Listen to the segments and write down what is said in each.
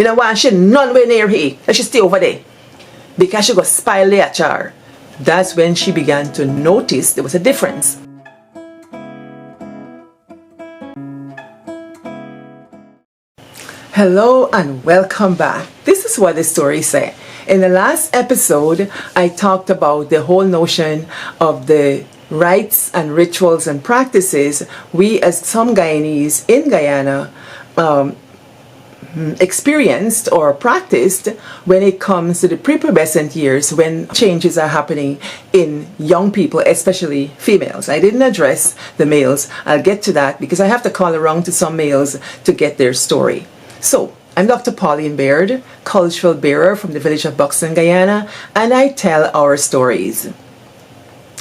Me don't want she nowhere near here. Let she stay over there. Because she got spoil the achar. That's when she began to notice there was a difference. Hello and welcome back. This is what the story said. In the last episode, I talked about the whole notion of the rites and rituals and practices we as some Guyanese in Guyana experienced or practiced when it comes to the prepubescent years, when changes are happening in young people, especially females. I didn't address the males. I'll get to that because I have to call around to some males to get their story. So, I'm Dr. Pauline Baird, cultural bearer from the village of Buxton, Guyana, and I tell our stories.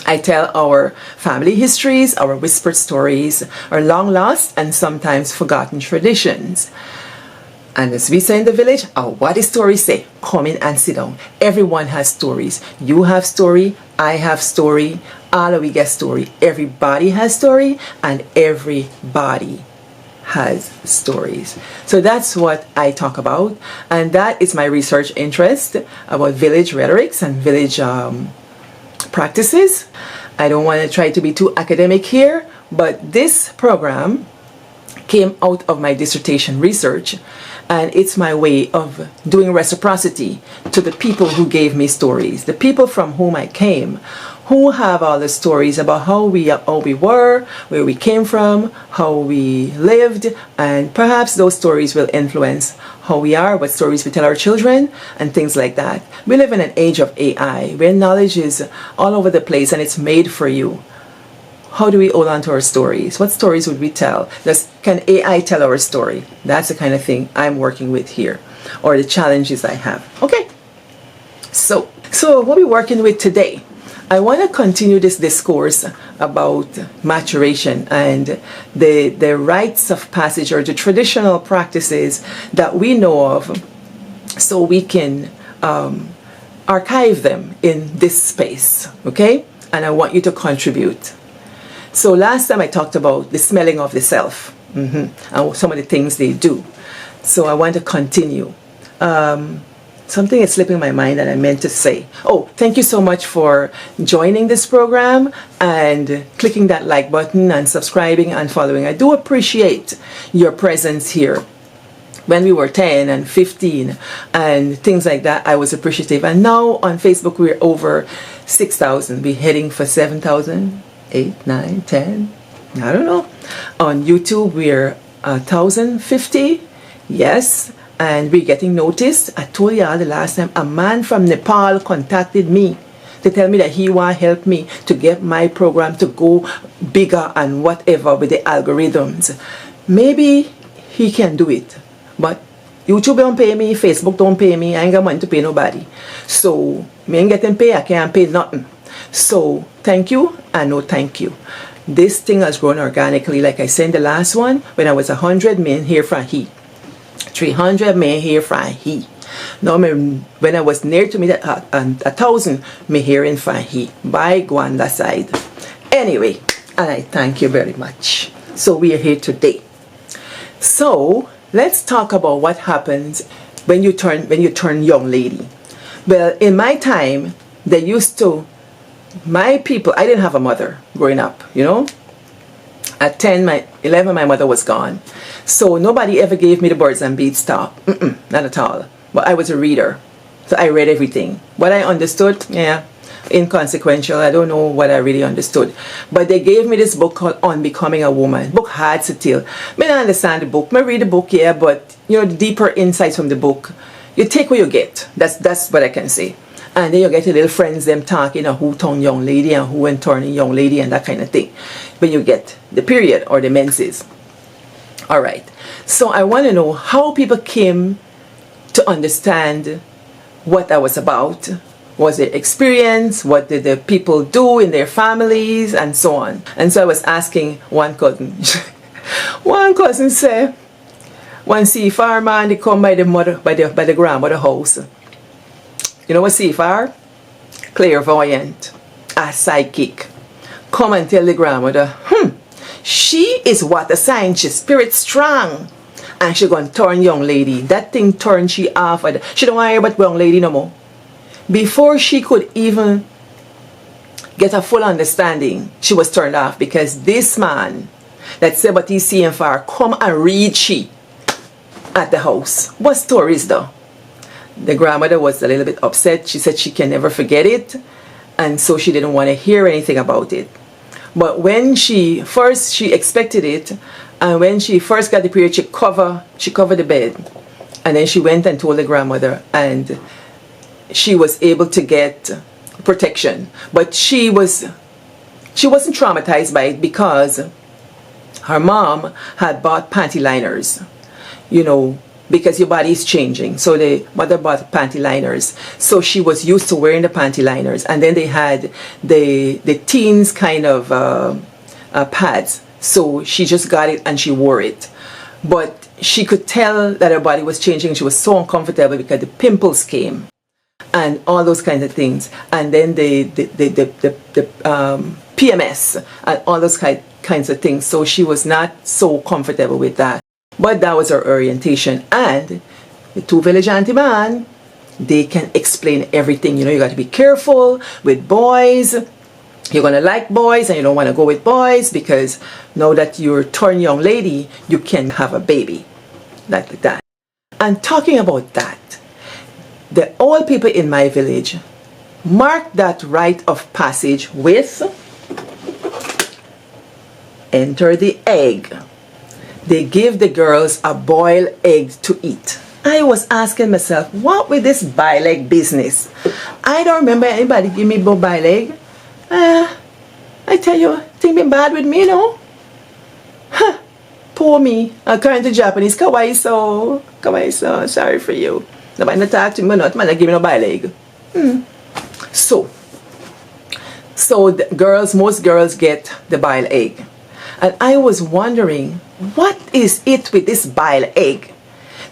I tell our family histories, our whispered stories, our long lost and sometimes forgotten traditions. And as we say in the village, what the stories say, come in and sit down. Everyone has stories. You have story, I have story, all of we get story. Everybody has story, and everybody has stories. So that's what I talk about, and that is my research interest about village rhetorics and village practices. I don't want to try to be too academic here, but this program came out of my dissertation research, and it's my way of doing reciprocity to the people who gave me stories, the people from whom I came, who have all the stories about how we were, where we came from, how we lived, and perhaps those stories will influence how we are, what stories we tell our children, and things like that. We live in an age of AI, where knowledge is all over the place and it's made for you. How do we hold on to our stories? What stories would we tell? Can AI tell our story? That's the kind of thing I'm working with here, or the challenges I have. Okay, so what we're working with today, I want to continue this discourse about maturation and the rites of passage, or the traditional practices that we know of, so we can archive them in this space, okay? And I want you to contribute. So last time I talked about the smelling of the self, and some of the things they do. So I want to continue. Something is slipping my mind that I meant to say. Oh, thank you so much for joining this program and clicking that like button and subscribing and following. I do appreciate your presence here. When we were 10 and 15 and things like that, I was appreciative. And now on Facebook, we're over 6,000. We're heading for 7,000, 8, 9, 10. I don't know. On YouTube, we're 1,050. Yes. And we're getting noticed. I told y'all the last time, a man from Nepal contacted me to tell me that he want to help me to get my program to go bigger and whatever with the algorithms. Maybe he can do it. But YouTube don't pay me, Facebook don't pay me, I ain't got money to pay nobody. So, me ain't getting paid, I can't pay nothing. So, thank you and no thank you. This thing has grown organically. Like I said in the last one, when I was 100, men here from he. 300 may hear from he. Now when I was near to me that 1,000 may hearing from he by Gwanda side. Anyway, and I thank you very much. So we are here today. So let's talk about what happens when you turn young lady. Well, in my time, they used to, my people, I didn't have a mother growing up, you know. At 10, 11, my mother was gone. So nobody ever gave me the birds and beads talk. Not at all. But I was a reader. So I read everything. What I understood, yeah, inconsequential. I don't know what I really understood. But they gave me this book called On Becoming a Woman. Book hard to tell. I don't understand the book. I read the book, yeah, but you know, the deeper insights from the book, you take what you get. That's what I can say. And then you get your little friends, them talking, who turn young lady and who went turning young lady and that kind of thing. When you get the period or the menses. Alright, so I want to know how people came to understand what that was about. Was it experience? What did the people do in their families? And so on. And so I was asking one cousin. One cousin said, one CFR man, they come by the mother, by the grandmother house. You know what CFR? Clairvoyant. A psychic. Come and tell the grandmother, she is what a sign, she's spirit strong. And she gonna turn young lady. That thing turned she off. She don't want to hear about young lady no more. Before she could even get a full understanding, she was turned off because this man that said what he's seeing for her come and read she at the house. What stories though? The grandmother was a little bit upset. She said she can never forget it, and so she didn't want to hear anything about it. But when she expected it, and when she first got the period, she covered the bed, and then she went and told the grandmother, and she was able to get protection. But she wasn't traumatized by it because her mom had bought panty liners, you know, because your body is changing. So the mother bought panty liners. So she was used to wearing the panty liners. And then they had the teens kind of pads. So she just got it and she wore it. But she could tell that her body was changing. She was so uncomfortable because the pimples came and all those kinds of things. And then the PMS and all those kinds of things. So she was not so comfortable with that. But that was her orientation. And the two village auntie man, they can explain everything. You know, you got to be careful with boys. You're going to like boys and you don't want to go with boys because now that you're a turned young lady, you can have a baby. Like that. And talking about that, the old people in my village marked that rite of passage with enter the egg. They give the girls a boiled egg to eat. I was asking myself, what with this boiled egg business? I don't remember anybody give me boiled egg. I tell you, things been bad with me, no? Huh. Poor me. According to Japanese, kawaii so, sorry for you. Nobody not talk to me, not man, give me no boiled egg. So the most girls get the boiled egg. And I was wondering, what is it with this boiled egg?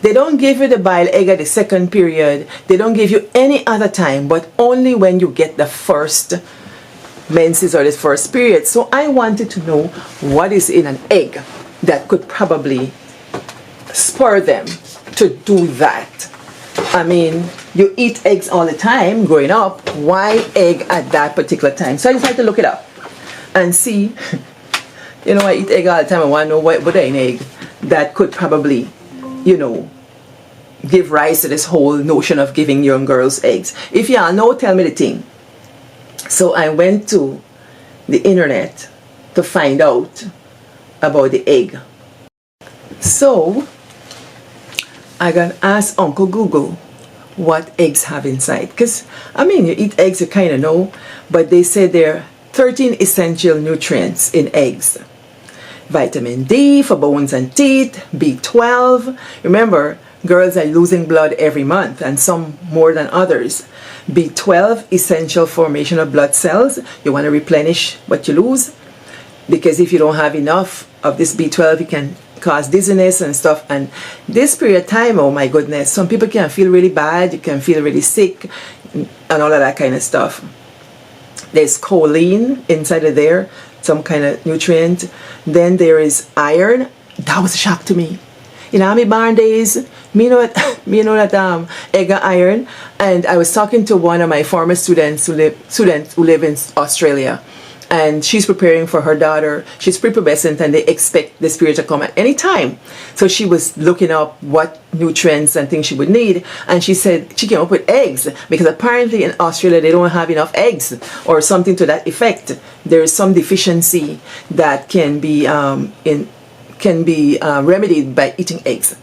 They don't give you the boiled egg at the second period. They don't give you any other time, but only when you get the first menses or the first period. So I wanted to know what is in an egg that could probably spur them to do that. I mean, you eat eggs all the time growing up. Why egg at that particular time? So I decided to look it up and see. You know, I eat egg all the time. I want to know what in egg that could probably, you know, give rise to this whole notion of giving young girls eggs. If y'all know, tell me the thing. So I went to the internet to find out about the egg. So I gonna ask Uncle Google what eggs have inside. Because, I mean, you eat eggs, you kind of know. But they say there are 13 essential nutrients in eggs. Vitamin D for bones and teeth, B12. Remember, girls are losing blood every month and some more than others. B12, essential formation of blood cells. You want to replenish what you lose because if you don't have enough of this B12, it can cause dizziness and stuff. And this period of time, oh my goodness, some people can feel really bad, you can feel really sick and all of that kind of stuff. There's choline inside of there, some kind of nutrient. Then there is iron. That was a shock to me. In Army barn days, me know that egg got iron. And I was talking to one of my former students who live in Australia. And she's preparing for her daughter. She's prepubescent and they expect this period to come at any time. So she was looking up what nutrients and things she would need. And she said she came up with eggs because apparently in Australia they don't have enough eggs or something to that effect. There is some deficiency that can be remedied by eating eggs.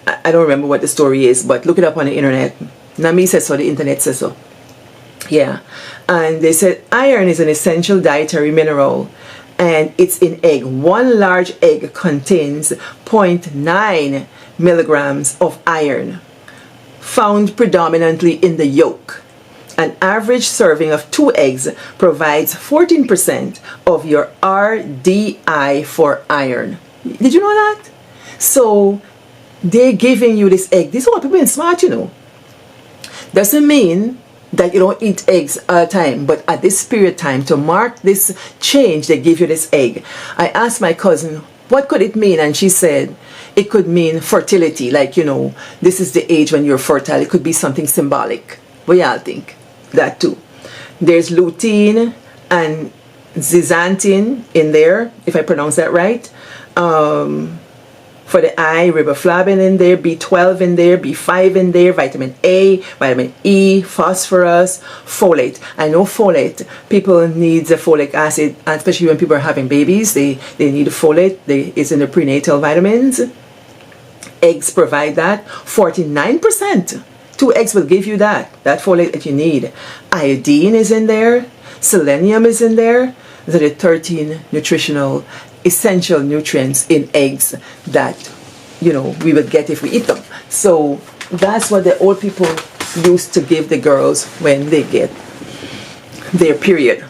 I don't remember what the story is, but look it up on the internet. Nami says so, the internet says so. Yeah, and they said iron is an essential dietary mineral and it's in egg. One large egg contains 0.9 milligrams of iron, found predominantly in the yolk. An average serving of 2 eggs provides 14% of your RDI for iron. Did you know that? So they're giving you this egg. This is what people are smart, you know. Doesn't mean that you don't eat eggs all the time, but at this period of time, to mark this change, they give you this egg. I asked my cousin, what could it mean? And she said, It could mean fertility, like, this is the age when you're fertile. It could be something symbolic. What y'all think? That too. There's lutein and zeaxanthin in there, if I pronounce that right. For the eye, riboflavin in there, B12 in there, B5 in there, vitamin A, vitamin E, phosphorus, folate. I know folate, people need the folic acid, especially when people are having babies, they need folate. It's in the prenatal vitamins. Eggs provide that. 49%. 2 eggs will give you that folate that you need. Iodine is in there. Selenium is in there. Those are the 13 nutritional essential nutrients in eggs that we would get if we eat them. So that's what the old people used to give the girls when they get their period.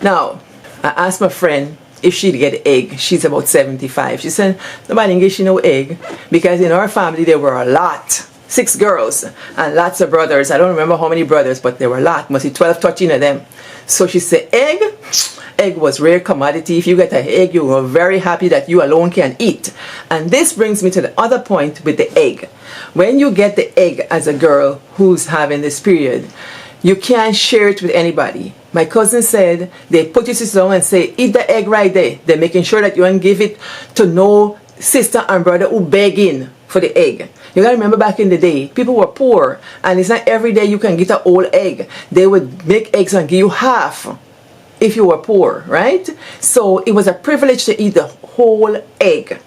Now I asked my friend if she'd get egg. She's about 75. She said nobody gave she no egg, because in our family there were a lot. 6 girls and lots of brothers. I don't remember how many brothers, but there were a lot. Must be 12, 13 of them. So she said egg was rare commodity. If you get an egg, you were very happy that you alone can eat. And this brings me to the other point with the egg. When you get the egg as a girl who's having this period, you can't share it with anybody. My cousin said they put your sister down and say, eat the egg right there. They're making sure that you don't give it to no sister and brother who begging for the egg. You gotta remember, back in the day, people were poor, and it's not every day you can get an whole egg. They would make eggs and give you half if you were poor, right? So it was a privilege to eat the whole egg,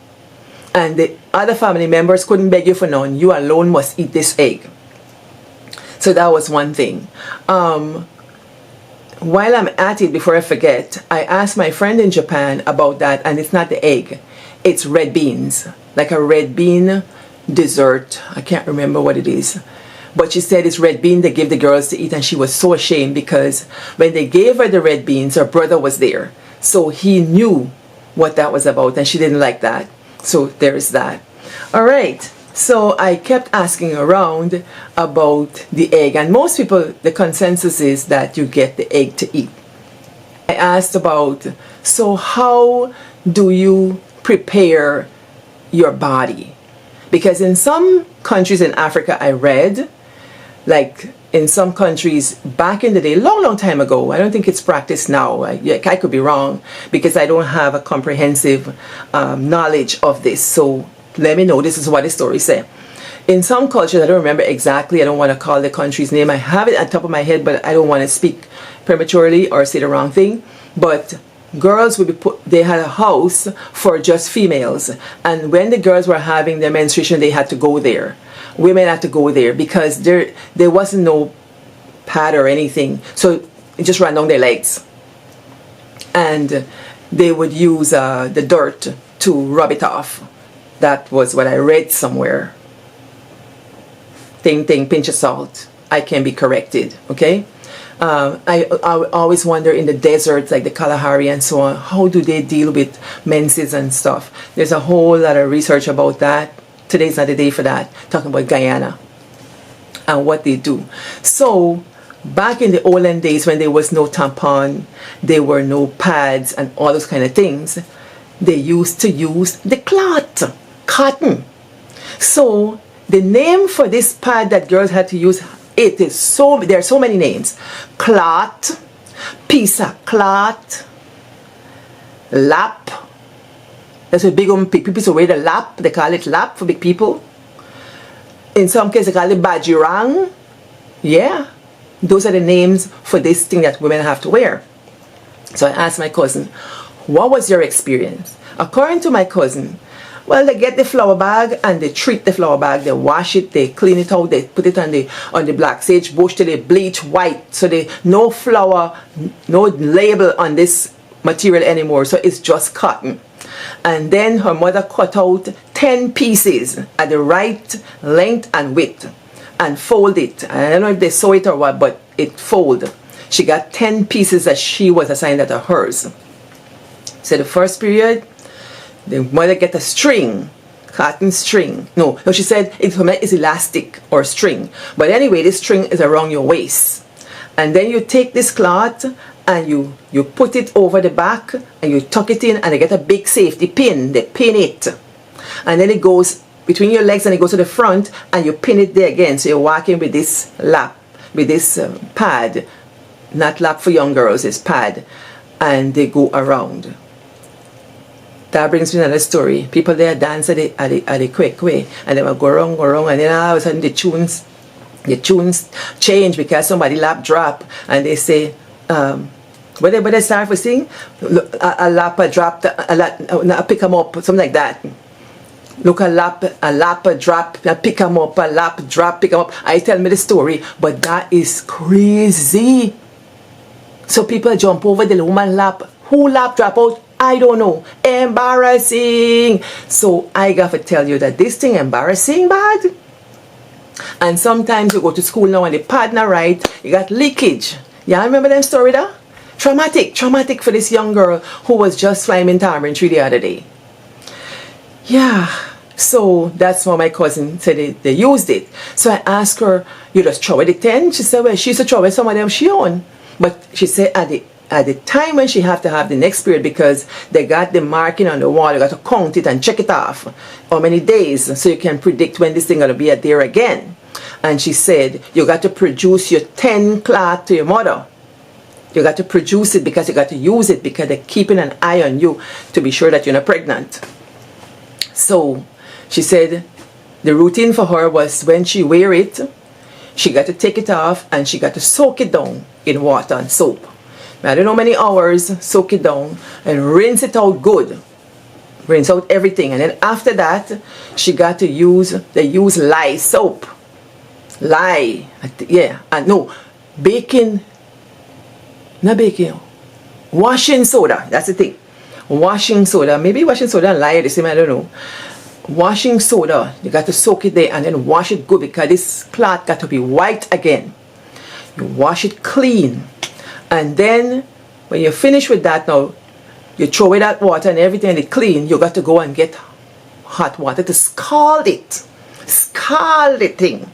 and the other family members couldn't beg you for none. You alone must eat this egg. So that was one thing. While I'm at it, before I forget, I asked my friend in Japan about that, and it's not the egg, it's red beans, like a red bean dessert. I can't remember what it is, but she said it's red bean they give the girls to eat, and she was so ashamed because when they gave her the red beans, her brother was there, so he knew what that was about, and she didn't like that. So there's that. All right, so I kept asking around about the egg, and most people, the consensus is that you get the egg to eat. I asked about, so how do you prepare your body? Because in some countries in Africa, I read, like in some countries back in the day, long time ago, I don't think it's practiced now. I could be wrong, because I don't have a comprehensive knowledge of this. So let me know. This is what the story said. In some cultures, I don't remember exactly. I don't want to call the country's name. I have it at the top of my head, but I don't want to speak prematurely or say the wrong thing. But girls would be they had a house for just females, and when the girls were having their menstruation, they had to go there. Women had to go there because there wasn't no pad or anything, so it just ran down their legs, and they would use the dirt to rub it off. That was what I read somewhere. Pinch of salt. I can be corrected, okay? I always wonder in the deserts like the Kalahari and so on, how do they deal with menses and stuff? There's a whole lot of research about that. Today's not the day for that, talking about Guyana and what they do. So back in the olden days, when there was no tampon, there were no pads and all those kind of things, they used to use the cloth, cotton. So the name for this pad that girls had to use, there are so many names. Cloth, piece of cloth, lap. That's what big people wear, the lap. They call it lap for big people. In some cases, they call it bajirang. Yeah, those are the names for this thing that women have to wear. So I asked my cousin, what was your experience? According to my cousin, well, they get the flour bag and they treat the flour bag. They wash it, they clean it out, they put it on the black sage bush till they bleach white. So they no flour, no label on this material anymore. So it's just cotton. And then her mother cut out 10 pieces at the right length and width and fold it. I don't know if they sew it or what, but it fold. She got 10 pieces that she was assigned that are hers. So the first period, the mother get a string, cotton string. No, she said it's elastic or string. But anyway, this string is around your waist. And then you take this cloth and you put it over the back and you tuck it in, and they get a big safety pin. They pin it. and then it goes between your legs and it goes to the front, and you pin it there again. So you're walking with this lap, with this pad, not lap for young girls, it's pad, and they go around. That brings me another story. People there dance at the quick way, and they will go around, and then all of a sudden the tunes change because somebody lap drop, and they say, when they start to sing, a lap a drop, a pick 'em up, something like that. Look, a lap a drop, a pick 'em up, a lap drop, pick 'em up. I tell me the story, but that is crazy. So people jump over the woman lap. Who lap drop out? I don't know. Embarrassing. So I got to tell you that this thing embarrassing bad. And sometimes you go to school now and the pad not right, you got leakage. Yeah, remember them story there? Traumatic for this young girl who was just flying Tamarind Tree the other day. Yeah, so that's why my cousin said they used it. So I asked her, you just throw it at 10? She said, well, she used to throw it some of them she own. But she said at the time when she have to have the next period, because they got the marking on the wall, you got to count it and check it off. How many days, so you can predict when this thing going to be there again. And she said, you got to produce your 10 cloth to your mother. You got to produce it because you got to use it because they're keeping an eye on you to be sure that you're not pregnant. So she said the routine for her was when she wear it, she got to take it off and she got to soak it down in water and soap. I don't know how many hours, soak it down and rinse it out good. Rinse out everything. And then after that, she got to use lye soap. Lye. Yeah. And no, washing soda. That's the thing. Washing soda. Maybe washing soda and lye are the same, I don't know. Washing soda. You got to soak it there and then wash it good because this cloth got to be white again. You wash it clean. And then when you're finished with that now, you throw away that water and everything and it clean, you got to go and get hot water to scald it. Scald the thing.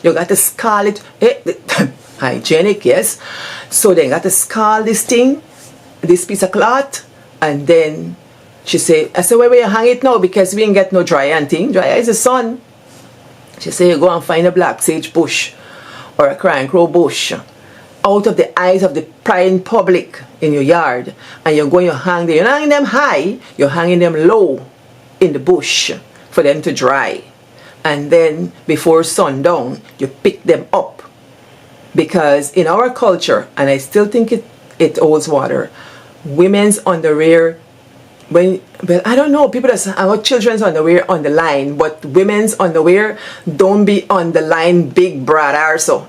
You got to scald it. Hygienic, yes. So then you got to scald this thing, this piece of cloth, and then she said, I said, where will you hang it now? Because we ain't get no dryer and thing. Dryer is the sun. She said, you go and find a black sage bush or a crying crow bush out of the eyes of the prying public in your yard, and you're going to hang them. You're not hanging them high, you're hanging them low in the bush for them to dry. And then before sundown, you pick them up. Because in our culture, and I still think it holds water, women's underwear, well, I don't know, people that our children's underwear on the line, but women's underwear don't be on the line big broad arso.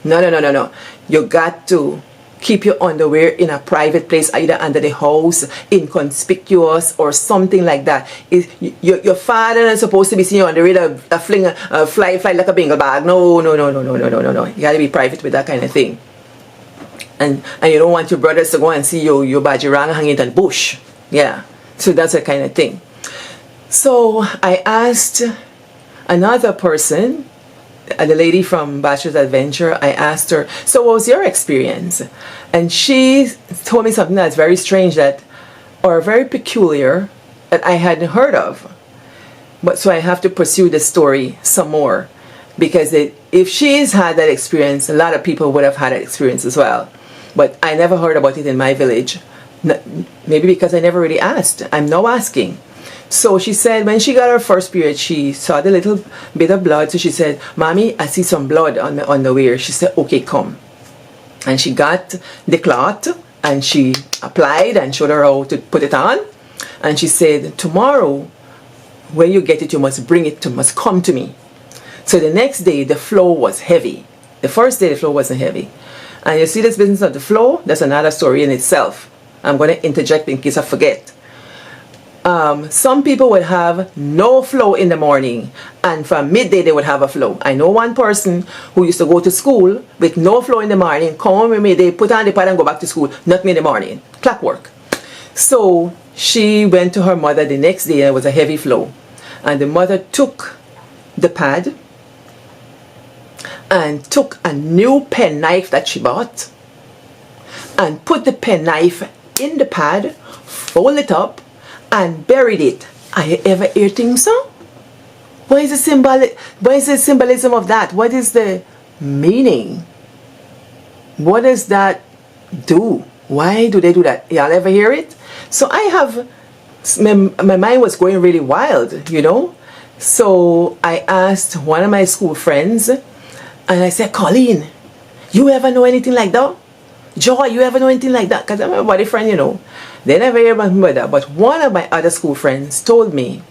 No. You got to keep your underwear in a private place, either under the house, inconspicuous, or something like that. Your father is supposed to be seeing your underwear fly like a bingle bag. No. You got to be private with that kind of thing. And you don't want your brothers to go and see your bajirang hanging in the bush. Yeah, so that's the kind of thing. So I asked another person, the lady from Bachelor's Adventure, I asked her, so what was your experience? And she told me something that's very strange or very peculiar that I hadn't heard of. But so I have to pursue the story some more, because if she's had that experience, a lot of people would have had that experience as well. But I never heard about it in my village. Maybe because I never really asked. I'm now asking. So she said when she got her first period, she saw the little bit of blood. So she said, Mommy, I see some blood on my underwear. She said, okay, come. And she got the cloth and she applied and showed her how to put it on. And she said, tomorrow, when you get it, you must must come to me. So the next day, the flow was heavy. The first day, the flow wasn't heavy. And you see this business of the flow, that's another story in itself. I'm going to interject in case I forget. Some people would have no flow in the morning, and from midday they would have a flow. I know one person who used to go to school with no flow in the morning, come home with midday, put on the pad and go back to school. Nothing in the morning. Clockwork. So she went to her mother the next day and it was a heavy flow. And the mother took the pad and took a new penknife that she bought and put the penknife in the pad, fold it up, and buried it I ever hear things so? What is the symbolism of that? What is the meaning? What does that do? Why do they do that? Y'all ever hear it? So I have, my mind was going really wild, you know? So I asked one of my school friends, and I said, Colleen, you ever know anything like that? Joy, you ever know anything like that? Because I'm a body friend, you know. They never hear about that. But one of my other school friends told me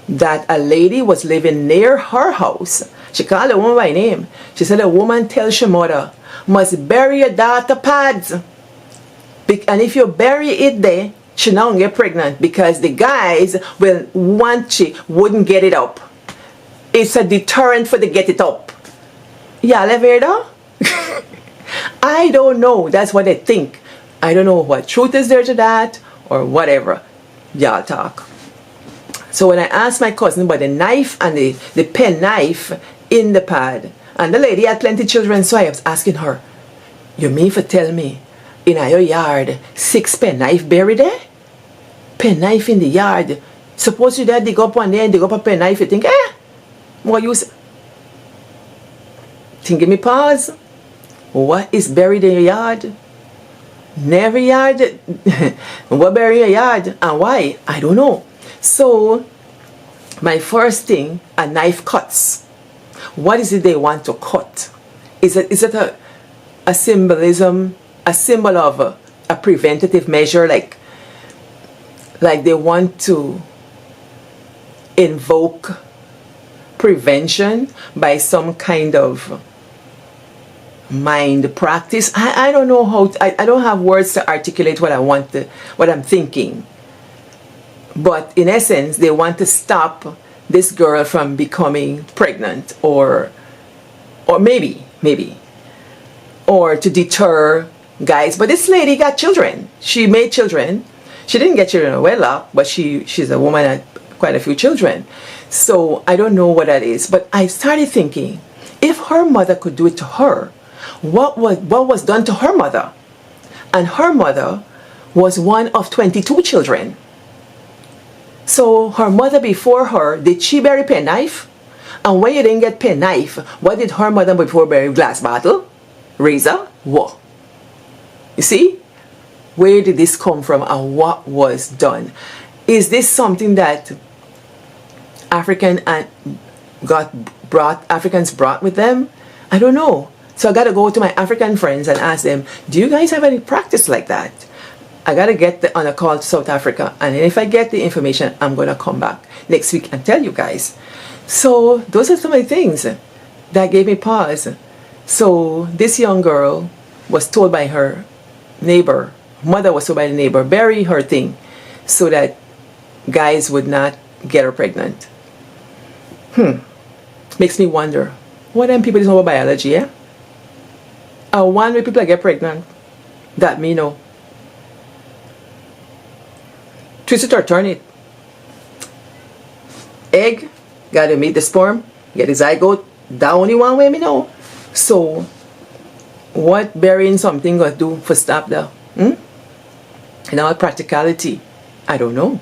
that a lady was living near her house. She called the woman by name. She said a woman tells her mother, must bury your daughter pads. And if you bury it there, she now get pregnant because the guys will want she wouldn't get it up. It's a deterrent for the get it up. Y'all ever hear that? I don't know. That's what they think. I don't know what truth is there to that or whatever. Y'all talk. So when I asked my cousin about the knife and the pen knife in the pad, and the lady had plenty of children, so I was asking her, you mean for tell me in your yard 6 pen knife buried there? Pen knife in the yard. Suppose you there dig up one day and dig up a pen knife, you think, what use? Think, give me pause. What is buried in your yard? Never yard. What buried in your yard and why? I don't know. So my first thing, a knife cuts. What is it they want to cut? Is it a symbolism, a symbol of a preventative measure, like they want to invoke prevention by some kind of mind practice? I don't know how I don't have words to articulate what what I'm thinking. But in essence, they want to stop this girl from becoming pregnant, or maybe, or to deter guys. But this lady got children. She made children. She didn't get children in wedlock, but she's a woman that had quite a few children. So I don't know what that is. But I started thinking, if her mother could do it to her, what was done to her mother? And her mother was one of 22 children. So her mother before her, did she bury pen knife? And when you didn't get pen knife, what did her mother before bury? Glass bottle? Razor? What? You see? Where did this come from and what was done? Is this something that Africans brought with them? I don't know. So I got to go to my African friends and ask them, do you guys have any practice like that? I got to get on a call to South Africa, and if I get the information, I'm going to come back next week and tell you guys. So those are some of the things that gave me pause. So this young girl was told by her neighbor, mother was told by the neighbor, bury her thing so that guys would not get her pregnant. Makes me wonder, what them people is know about biology, yeah? One way people get pregnant, that me know. Twist it or turn it. Egg, gotta meet the sperm, get the zygote, that only one way me know. So, what burying something gonna do for stop that? In all practicality, I don't know.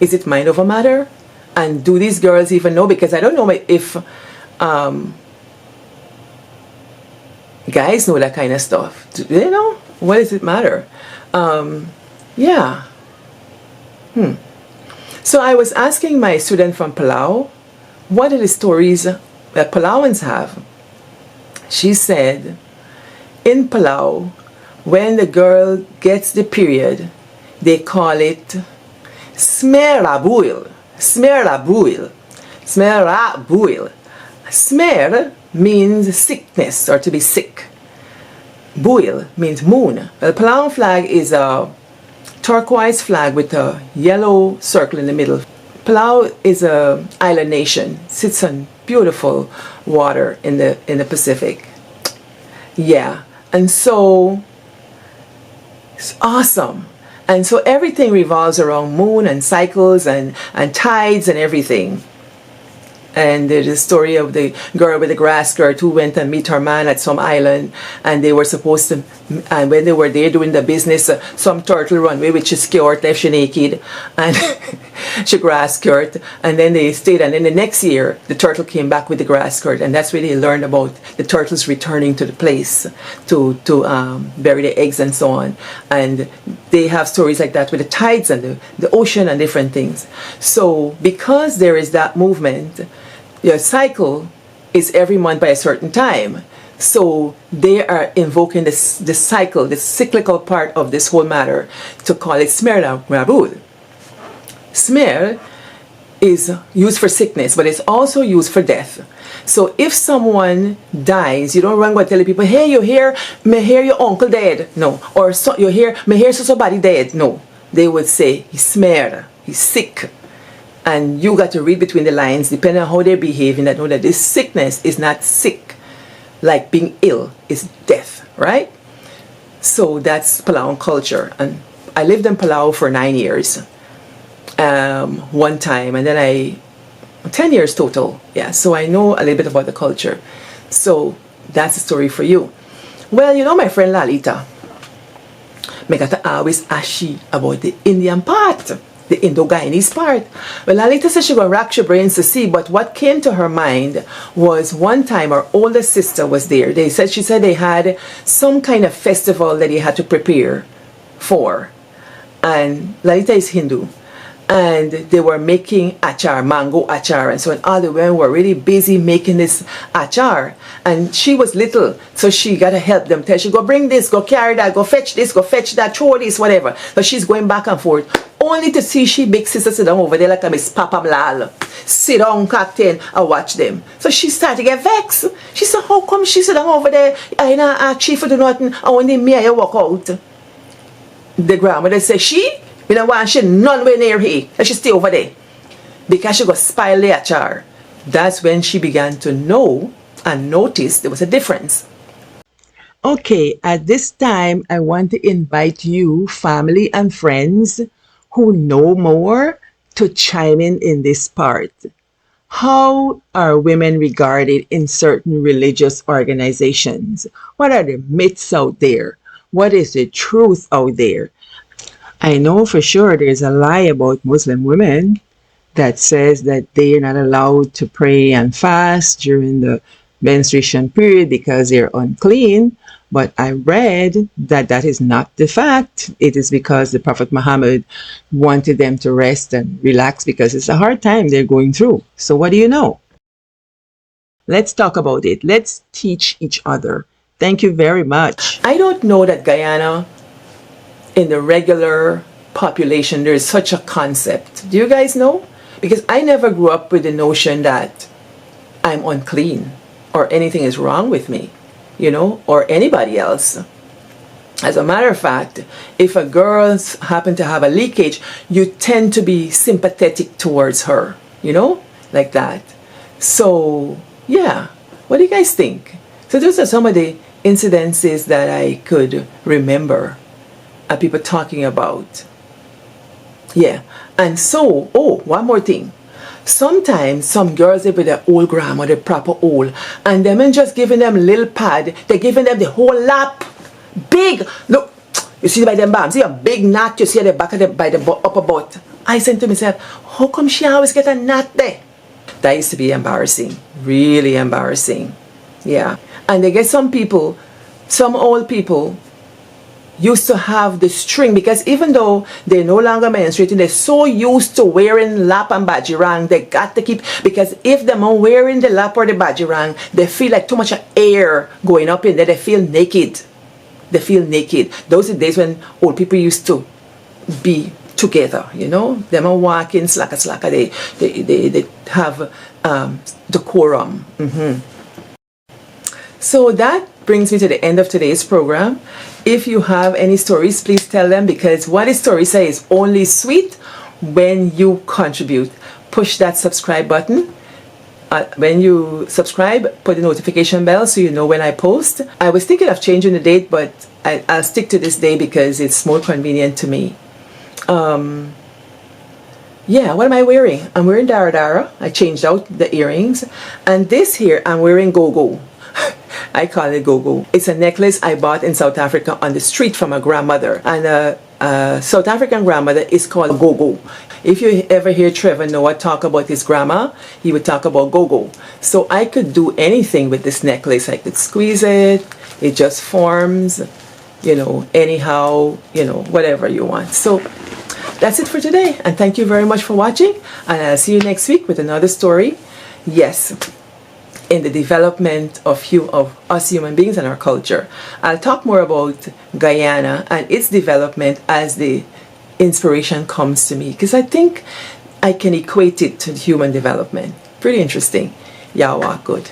Is it mind over matter? And do these girls even know? Because I don't know if guys know that kind of stuff. Do they know? What does it matter? Yeah. So I was asking my student from Palau, what are the stories that Palauans have? She said, in Palau, when the girl gets the period, they call it smerabuil. Smerabuil. Smerabuil. Smer means sickness or to be sick. Buil means moon. The Palauan flag is a turquoise flag with a yellow circle in the middle. Palau is a island nation, sits on beautiful water in the Pacific. Yeah, and so it's awesome. And so everything revolves around moon and cycles and tides and everything. And there's a story of the girl with the grass skirt who went and meet her man at some island, and they were supposed to, and when they were there doing the business, some turtle run away with she skirt, left she naked, and she grass skirt, and then they stayed, and then the next year the turtle came back with the grass skirt, and that's where they learned about the turtles returning to the place to bury the eggs and so on. And they have stories like that with the tides and the ocean and different things. So because there is that movement, your cycle is every month by a certain time. So they are invoking the cycle, the cyclical part of this whole matter, to call it Smer Rabud. Smer is used for sickness, but it's also used for death. So if someone dies, you don't run and tell people, hey, you hear, me hear your uncle dead. No. Or so, you hear, me hear somebody dead. No. They would say, he's smer, he's sick. And you got to read between the lines, depending on how they're behaving, that know that this sickness is not sick. Like being ill is death, right? So that's Palauan culture. And I lived in Palau for 9 years. One time, and then 10 years total. Yeah, so I know a little bit about the culture. So that's the story for you. Well, you know my friend Lalita, I got to always ask she about the Indian part, the Indo-Guyanese part. Well, Lalita said she gonna rack her brains to see, but what came to her mind was one time her older sister was there. She said they had some kind of festival that they had to prepare for. And Lalita is Hindu. And they were making achar, mango achar, and so all the women were really busy making this achar. And she was little, so she got to help them. Tell she, go bring this, go carry that, go fetch this, go fetch that, throw this, whatever. So she's going back and forth, only to see she big sister sit down over there like a Miss Papa Mlal. Sit down, cocktail, and watch them. So she started to get vexed. She said, how come she sit down over there? I know ask she for do nothing, and when they me walk out. The grandmother said, we don't want she nowhere near here. And she stay over there. Because she got spoil the achar. That's when she began to know and notice there was a difference. Okay, at this time, I want to invite you, family and friends who know more, to chime in this part. How are women regarded in certain religious organizations? What are the myths out there? What is the truth out there? I know for sure there's a lie about Muslim women that says that they are not allowed to pray and fast during the menstruation period because they're unclean. But I read that that is not the fact. It is because the Prophet Muhammad wanted them to rest and relax because it's a hard time they're going through. So what do you know? Let's talk about it. Let's teach each other. Thank you very much. I don't know that Guyana, in the regular population, there's such a concept. Do you guys know? Because I never grew up with the notion that I'm unclean or anything is wrong with me, you know, or anybody else. As a matter of fact, if a girl happen to have a leakage, you tend to be sympathetic towards her, you know, like that. So, yeah, what do you guys think? So those are some of the incidences that I could remember. People talking about. Yeah. And so, one more thing. Sometimes some girls, they with their old grandmother, proper old, and them ain't just giving them little pad, they're giving them the whole lap. Big. Look, you see by them bams, see a big knot you see at the back of the, by the upper butt. I said to myself, how come she always get a knot there? That used to be embarrassing. Really embarrassing. Yeah. And they get some people, some old people, used to have the string, because even though they're no longer menstruating, they're so used to wearing lap and bajirang, they got to keep, because if they're not wearing the lap or the bajirang, they feel like too much air going up in there, they feel naked. They feel naked. Those are the days when old people used to be together, you know, them are walking slacker, they have decorum. So that brings me to the end of today's program. If you have any stories, please tell them, because wahdihstoryseh is only sweet when you contribute. Push that subscribe button. When you subscribe, put the notification bell so you know when I post. I was thinking of changing the date, but I'll stick to this day because it's more convenient to me. Yeah, what am I wearing? I'm wearing Dara Dara. I changed out the earrings. And this here, I'm wearing Go-Go. I call it Go-Go. It's a necklace I bought in South Africa on the street from a grandmother. And a South African grandmother is called Go-Go. If you ever hear Trevor Noah talk about his grandma, he would talk about go-go. So I could do anything with this necklace. I could squeeze it, it just forms, you know, anyhow, you know, whatever you want. So that's it for today, and thank you very much for watching, and I'll see you next week with another story. Yes, in the development of us human beings and our culture. I'll talk more about Guyana and its development as the inspiration comes to me, because I think I can equate it to human development. Pretty interesting. Y'all walk good.